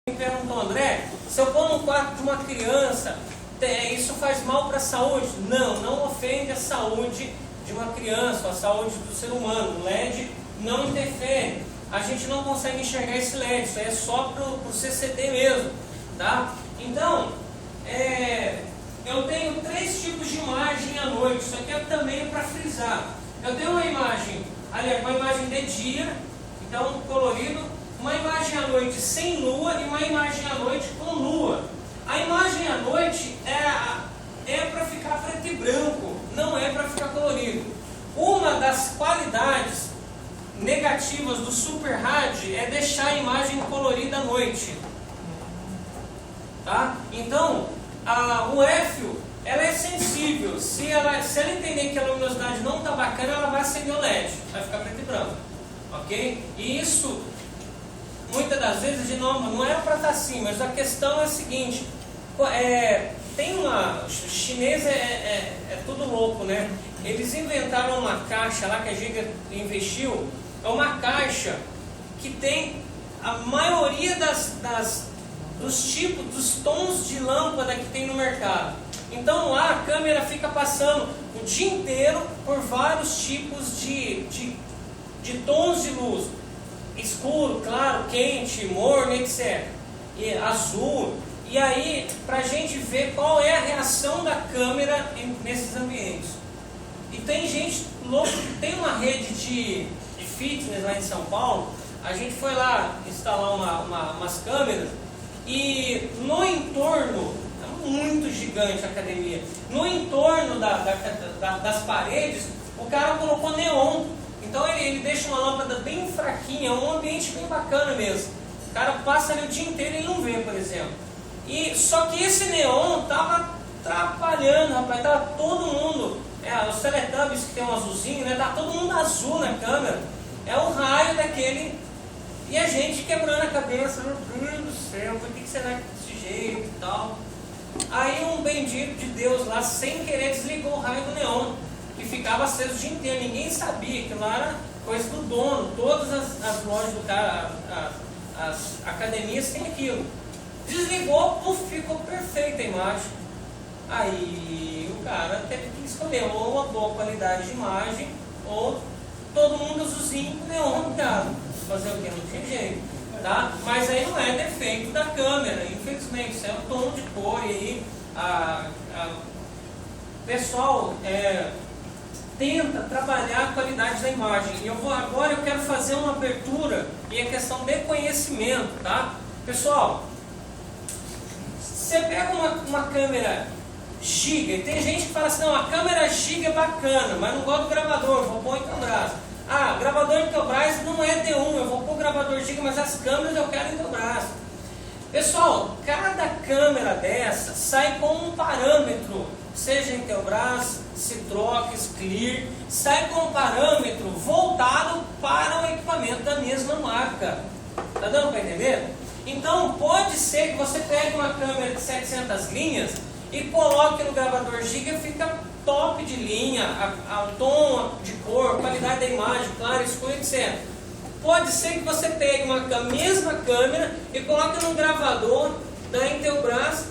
Me perguntou, André, se eu pôr no quarto de uma criança, isso faz mal para a saúde? Não, não ofende a saúde de uma criança, a saúde do ser humano. O LED não interfere. A gente não consegue enxergar esse LED, isso aí é só para o CCD mesmo, tá? Então, eu tenho 3 tipos de imagem à noite. Isso aqui é também para frisar. Eu tenho uma imagem, aliás, uma imagem de dia, então colorido, uma imagem à noite sem lua e uma imagem à noite com lua. A imagem à noite é para ficar preto e branco, não é para ficar colorido. Uma das qualidades negativas do Super RAD é deixar a imagem colorida à noite. Tá? Então, o EFIO, ela é sensível. Se ela entender que a luminosidade não está bacana, ela vai acender o LED, vai ficar preto e branco. Ok? E isso, muitas das vezes, não era para estar assim, mas a questão é a seguinte: o chinês é tudo louco, né? Eles inventaram uma caixa lá que a Giga investiu. É uma caixa que tem a maioria dos tipos, dos tons de lâmpada que tem no mercado. Então lá a câmera fica passando o dia inteiro por vários tipos de tons de luz. Escuro, claro, quente, morno, etc. E azul. E aí, para a gente ver qual é a reação da câmera nesses ambientes. E tem gente louca, tem uma rede de fitness lá em São Paulo. A gente foi lá instalar umas câmeras e no entorno, é muito gigante a academia, no entorno das paredes, o cara colocou neon. Então ele deixa uma lâmpada bem fraquinha, um ambiente bem bacana mesmo. O cara passa ali o dia inteiro e não vê, por exemplo. Só que esse neon estava atrapalhando, rapaz, estava todo mundo, os Teletubbies que tem um azulzinho, né? Tá todo mundo azul na câmera. É o raio daquele. E a gente quebrando a cabeça, meu Deus do céu, por que será que desse jeito e tal? Aí um bendito de Deus lá, sem querer, desligou o raio do neon, que ficava aceso o dia inteiro. Ninguém sabia, que lá era coisa do dono. Todas as lojas do cara, as academias têm aquilo. Desligou, ficou perfeita a imagem. Aí o cara teve que escolher ou uma boa qualidade de imagem, ou todo mundo azulzinho com neon ligado. Fazer o que? Não tinha jeito, tá? Mas aí não é defeito da câmera, infelizmente. Isso é um tom de cor aí. Pessoal, tenta trabalhar a qualidade da imagem. E agora eu quero fazer uma abertura e a questão de conhecimento, tá? Pessoal, você pega uma câmera Giga, e tem gente que fala assim, não, a câmera Giga é bacana, mas não gosto do gravador, vou pôr Intelbras. Gravador Intelbras não é D1, eu vou pôr gravador Giga, mas as câmeras eu quero Intelbras. Pessoal, cada câmera dessa sai com um parâmetro, seja Intelbras, Citrox, Clear, sai com um parâmetro voltado para o equipamento da mesma marca. Tá dando para entender? Então pode ser que você pegue uma câmera de 700 linhas e coloque no gravador Giga e fica top de linha, o tom de cor, qualidade da imagem, claro, escuro, etc. Pode ser que você pegue a mesma câmera e coloque no gravador da Intelbras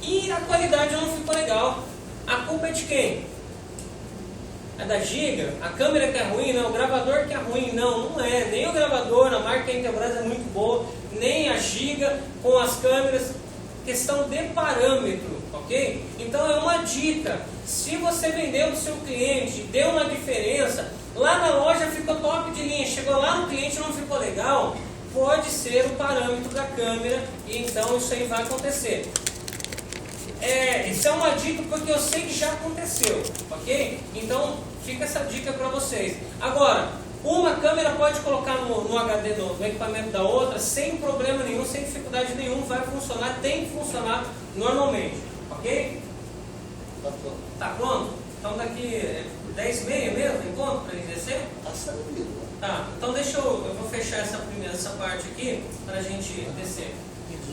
e a qualidade não ficou legal. A culpa é de quem? É da Giga? A câmera que é ruim? Não. O gravador que é ruim? Não, não é. Nem o gravador, a marca Intelbras é muito boa, nem a Giga com as câmeras. Questão de parâmetro, ok? Então é uma dica. Se você vendeu para o seu cliente, deu uma diferença, lá na loja ficou top de linha, chegou lá no cliente e não ficou legal, pode ser o parâmetro da câmera e então isso aí vai acontecer. Isso é uma dica porque eu sei que já aconteceu, ok? Então fica essa dica para vocês. Agora, uma câmera pode colocar no HD no equipamento da outra sem problema nenhum, sem dificuldade nenhuma, vai funcionar, tem que funcionar normalmente, ok? Tá pronto. Tá pronto? Então daqui 10h30 mesmo, encontro para eles descer? Tá tranquilo. Tá, então eu vou fechar essa parte aqui para a gente descer.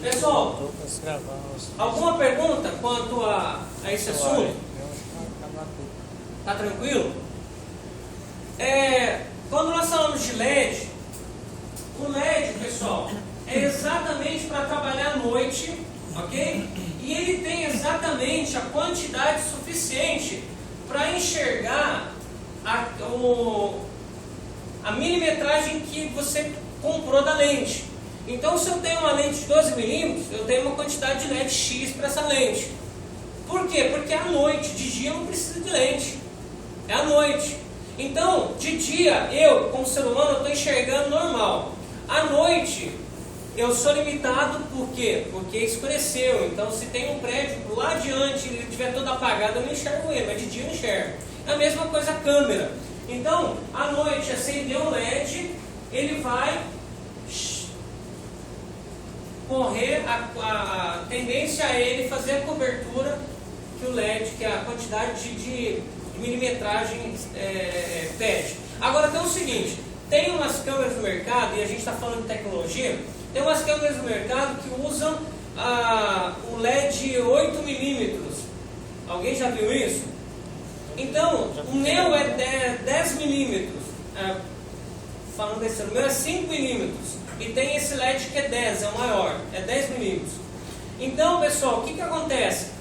Pessoal, alguma pergunta quanto a esse assunto? Tá tranquilo? Quando nós falamos de LED, o LED, pessoal, é exatamente para trabalhar à noite, ok? E ele tem exatamente a quantidade suficiente para enxergar a milimetragem que você comprou da lente. Então, se eu tenho uma lente de 12mm, eu tenho uma quantidade de LED X para essa lente. Por quê? Porque é à noite, de dia eu não preciso de lente. É à noite. Então, de dia, eu, como ser humano, estou enxergando normal. À noite, eu sou limitado por quê? Porque escureceu. Então, se tem um prédio lá adiante e ele estiver todo apagado, eu não enxergo ele, mas de dia eu enxergo. É a mesma coisa a câmera. Então, à noite, acender o LED, ele vai correr, a tendência a ele fazer a cobertura que o LED, que a quantidade de milimetragem pede. Agora tem o seguinte, tem umas câmeras no mercado, e a gente está falando de tecnologia, tem umas câmeras no mercado que usam o LED 8mm. Alguém já viu isso? Então, o meu é 10mm. Falando desse, o meu é 5mm. E tem esse LED que é 10, é o maior, é 10mm. Então, pessoal, o que acontece?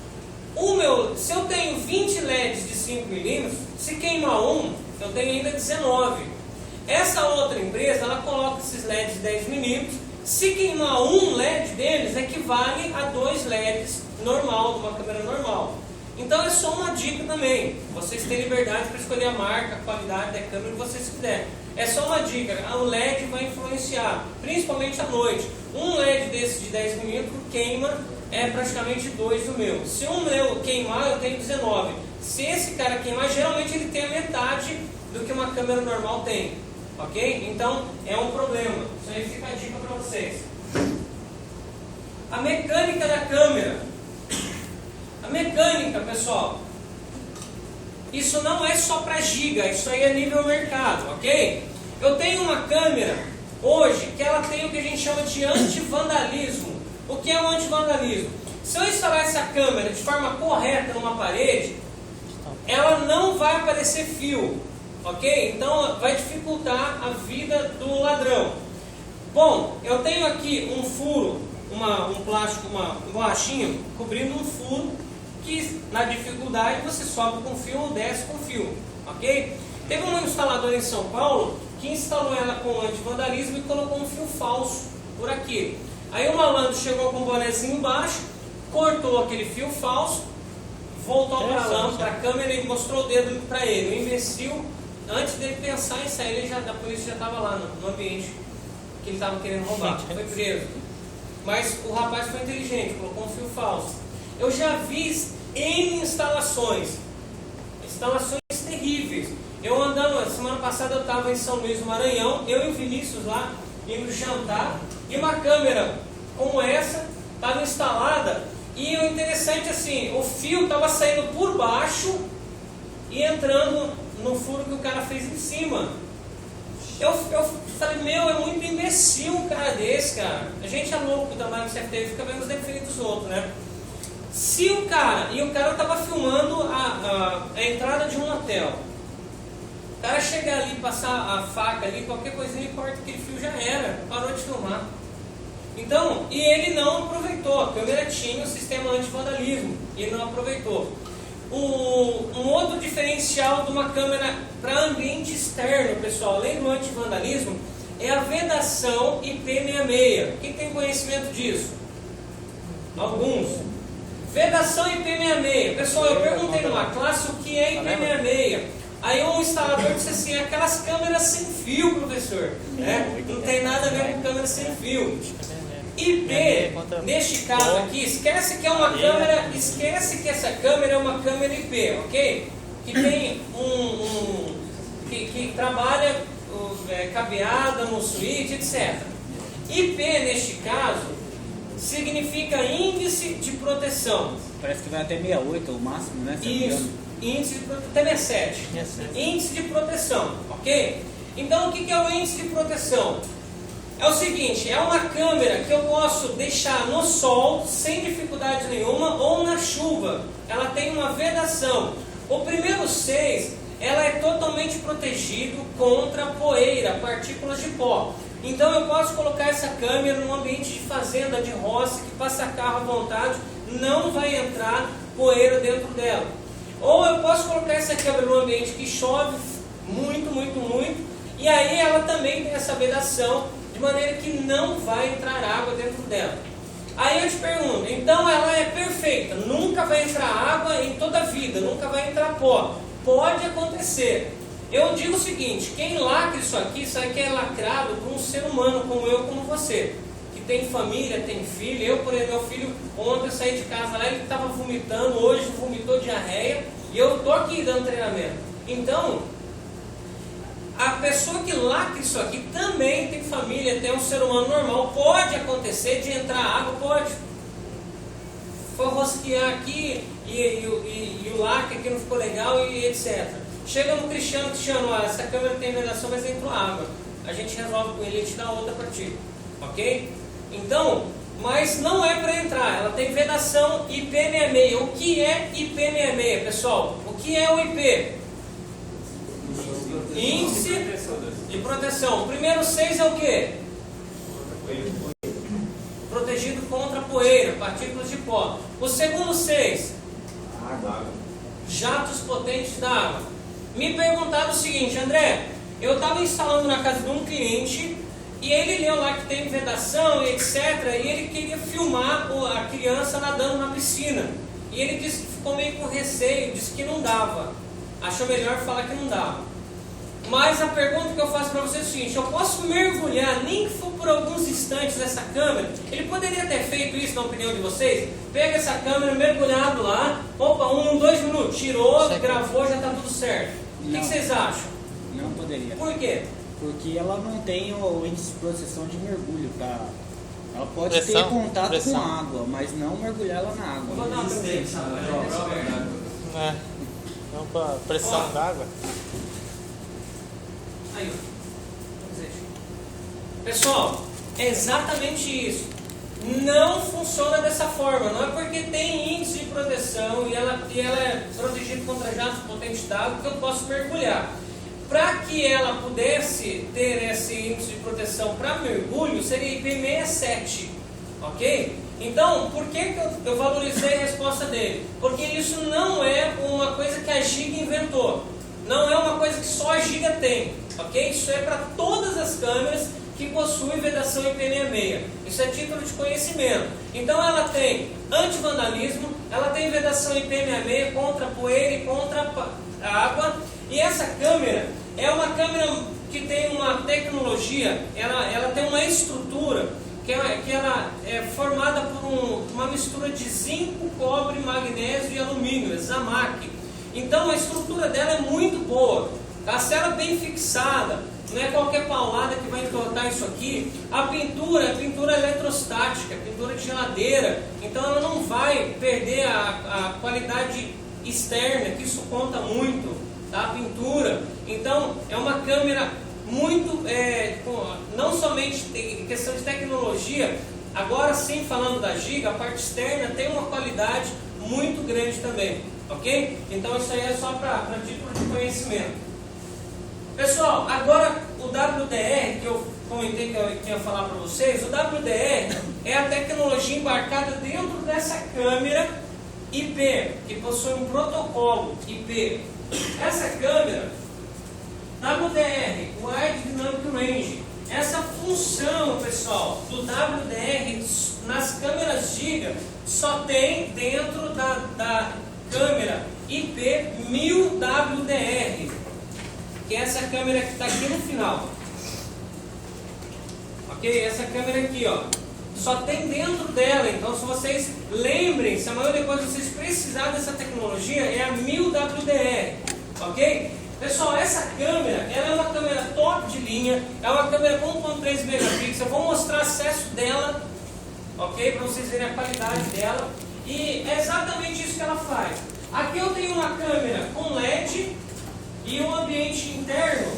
Se eu tenho 20 LEDs de 5mm, se queimar um, eu tenho ainda 19. Essa outra empresa, ela coloca esses LEDs de 10mm, se queimar um LED deles, equivale a 2 LEDs normal, de uma câmera normal. Então é só uma dica também, vocês têm liberdade para escolher a marca, a qualidade da câmera que vocês quiserem. É só uma dica, o LED vai influenciar, principalmente à noite. Um LED desse de 10mm queima praticamente 2 do meu. Se um meu queimar, eu tenho 19. Se esse cara queimar, geralmente ele tem a metade do que uma câmera normal tem. Ok? Então é um problema. Isso aí fica a dica para vocês. A mecânica da câmera. A mecânica, pessoal, isso não é só para giga, isso aí é nível mercado, ok? Eu tenho uma câmera hoje que ela tem o que a gente chama de anti-vandalismo. O que é o anti-vandalismo? Se eu instalar essa câmera de forma correta numa parede, ela não vai aparecer fio, ok? Então vai dificultar a vida do ladrão. Bom, eu tenho aqui um furo, um plástico, uma borrachinha cobrindo um furo, que na dificuldade você sobe com fio ou desce com fio, ok? Teve um instalador em São Paulo que instalou ela com anti-vandalismo e colocou um fio falso por aqui. Aí o malandro chegou com o bonezinho embaixo, cortou aquele fio falso, voltou para a lâmpada, a câmera e mostrou o dedo para ele. O imbecil, antes dele pensar em sair, a polícia já estava lá no ambiente que ele estava querendo roubar, foi preso. Mas o rapaz foi inteligente, colocou um fio falso. Eu já vi N instalações terríveis. Eu andando, semana passada eu estava em São Luís do Maranhão, eu e o Vinícius lá, indo jantar, e uma câmera como essa estava instalada, e o interessante assim, o fio estava saindo por baixo e entrando no furo que o cara fez em cima. Eu falei, meu, é muito imbecil um cara desse, cara. A gente é louco também no CFTV, fica vendo os defeitos dos outros, né? Se o cara estava filmando a entrada de um hotel, o cara chegar ali, passar a faca ali, qualquer coisinha, ele corta aquele fio, já era, parou de filmar. Então, e ele não aproveitou, a câmera tinha o sistema anti-vandalismo, e ele não aproveitou. Um outro diferencial de uma câmera para ambiente externo, pessoal, além do anti-vandalismo, é a vedação IP66. Quem tem conhecimento disso? Alguns. Vedação IP66. Pessoal, eu perguntei numa classe o que é IP66. Aí um instalador disse assim, aquelas câmeras sem fio, professor. Não tem nada a ver com câmera sem fio. IP, neste caso aqui, esquece que é uma câmera, esquece que essa câmera é uma câmera IP, ok? Que tem que trabalha cabeada no switch, etc. IP, neste caso, significa índice de proteção. Parece que vai até 68, o máximo, né? Isso, índice de proteção, até 67. Índice de proteção, ok? Então, o que é o índice de proteção? É o seguinte, é uma câmera que eu posso deixar no sol sem dificuldade nenhuma ou na chuva. Ela tem uma vedação. O primeiro 6, ela é totalmente protegido contra poeira, partículas de pó. Então eu posso colocar essa câmera num ambiente de fazenda, de roça, que passa carro à vontade, não vai entrar poeira dentro dela. Ou eu posso colocar essa câmera num ambiente que chove muito, muito, muito, e aí ela também tem essa vedação, de maneira que não vai entrar água dentro dela. Aí eu te pergunto, então ela é perfeita, nunca vai entrar água em toda a vida, nunca vai entrar pó. Pode acontecer. Eu digo o seguinte, quem lacra isso aqui é lacrado por um ser humano como eu, como você, que tem família, tem filho. Eu, por exemplo, meu filho, ontem eu saí de casa lá, ele estava vomitando, hoje vomitou diarreia, e eu estou aqui dando treinamento. Então, a pessoa que lacra isso aqui também tem família, tem um ser humano normal. Pode acontecer de entrar água, pode. Foi rosquear aqui e o lacre aqui não ficou legal e etc. Chega no Cristiano, essa câmera tem vedação, mas entrou água. A gente resolve com ele, a gente dá outra para ti. Ok? Então, mas não é para entrar, ela tem vedação IP66. O que é IP66, pessoal? O que é o IP? Índice de proteção. O primeiro 6 é o que? Protegido contra poeira, partículas de pó. O segundo 6? Água. Jatos potentes d'água. Me perguntaram o seguinte, André, eu estava instalando na casa de um cliente e ele leu lá que tem vedação e etc. E ele queria filmar a criança nadando na piscina. E ele disse que ficou meio com receio, disse que não dava. Achou melhor falar que não dava. Mas a pergunta que eu faço para você é o seguinte, eu posso mergulhar, nem que for por alguns instantes nessa câmera? Ele poderia ter feito isso, na opinião de vocês? Pega essa câmera, mergulhado lá, opa, 1, 2 minutos, tirou, gravou, já está tudo certo. O que vocês acham? Não poderia. Por quê? Porque ela não tem o índice de proteção de mergulho. Ela pode ter Pressão, contato pressão. com água, mas não mergulhar ela na água. Eu vou dar uma tendência, Não para pressão d'água. Aí, pessoal, é exatamente isso. Não funciona dessa forma. Não é porque tem índice de proteção e ela é protegida contra jatos potentes d'água que eu posso mergulhar. Para que ela pudesse ter esse índice de proteção para mergulho, seria IP67, ok? Então, por que eu valorizei a resposta dele? Porque isso não é uma coisa que a Giga inventou. Não é uma coisa que só a Giga tem, ok? Isso é para todas as câmeras que possuem vedação IP66. Isso é título de conhecimento. Então ela tem anti-vandalismo, ela tem vedação IP66 contra poeira e contra a água. E essa câmera é uma câmera que tem uma tecnologia, ela tem uma estrutura que ela é formada por uma mistura de zinco, cobre, magnésio e alumínio, Zamac. Então a estrutura dela é muito boa, a cela bem fixada, não é qualquer paulada que vai entortar isso aqui. A pintura é pintura eletrostática, pintura de geladeira, então ela não vai perder a qualidade externa, que isso conta muito, tá? A pintura. Então é uma câmera muito, não somente em questão de tecnologia, agora sim falando da Giga, a parte externa tem uma qualidade muito grande também, ok? Então isso aí é só para título de conhecimento. Pessoal, agora o WDR, que eu comentei que eu ia falar para vocês, o WDR é a tecnologia embarcada dentro dessa câmera IP, que possui um protocolo IP. Essa câmera, WDR, Wide Dynamic Range, essa função, pessoal, do WDR nas câmeras Giga só tem dentro da câmera IP 1000 WDR, que é essa câmera que está aqui no final. Ok? Essa câmera aqui, ó, só tem dentro dela. Então, se vocês lembrem, se amanhã ou depois vocês precisarem dessa tecnologia, é a 1000 WDR. Ok? Pessoal, essa câmera, ela é uma câmera top de linha, é uma câmera com 1.3 megapixels. Eu vou mostrar acesso dela, ok? Para vocês verem a qualidade dela. E é exatamente isso que ela faz. Aqui eu tenho uma câmera com LED e um ambiente interno,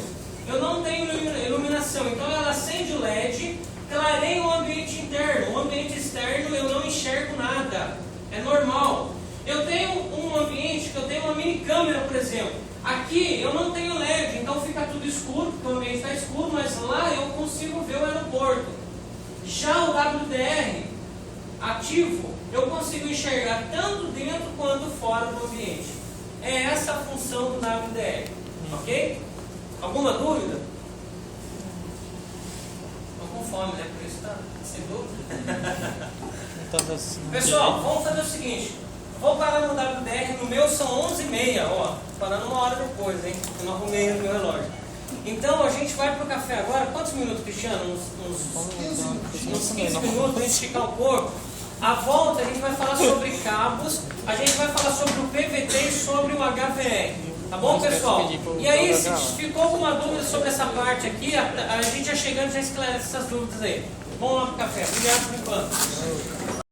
eu não tenho iluminação, então ela acende o LED, clareia o ambiente interno, o ambiente externo eu não enxergo nada, é normal. Eu tenho um ambiente que eu tenho uma mini câmera, por exemplo, aqui eu não tenho LED, então fica tudo escuro, porque o ambiente está escuro, mas lá eu consigo ver o aeroporto. Já o WDR ativo, eu consigo enxergar tanto dentro quanto fora do ambiente. É essa a função do WDR. Ok? Alguma dúvida? Estou com fome, né? Por isso está sem dúvida. Então, assim, Pessoal, vamos fazer o seguinte. Vou parar no WDR, no meu são 11h30, ó. Parando uma hora depois, hein? Eu não arrumei no meu relógio. Então a gente vai pro café agora. Quantos minutos, Cristiano? Uns 15 minutos para esticar o corpo. À volta a gente vai falar sobre cabos, a gente vai falar sobre o PVT e sobre o HVR. Tá bom, pessoal? E aí, se ficou alguma dúvida sobre essa parte aqui, a gente já chegando já esclarece essas dúvidas aí. Vamos lá pro café. Obrigado por enquanto.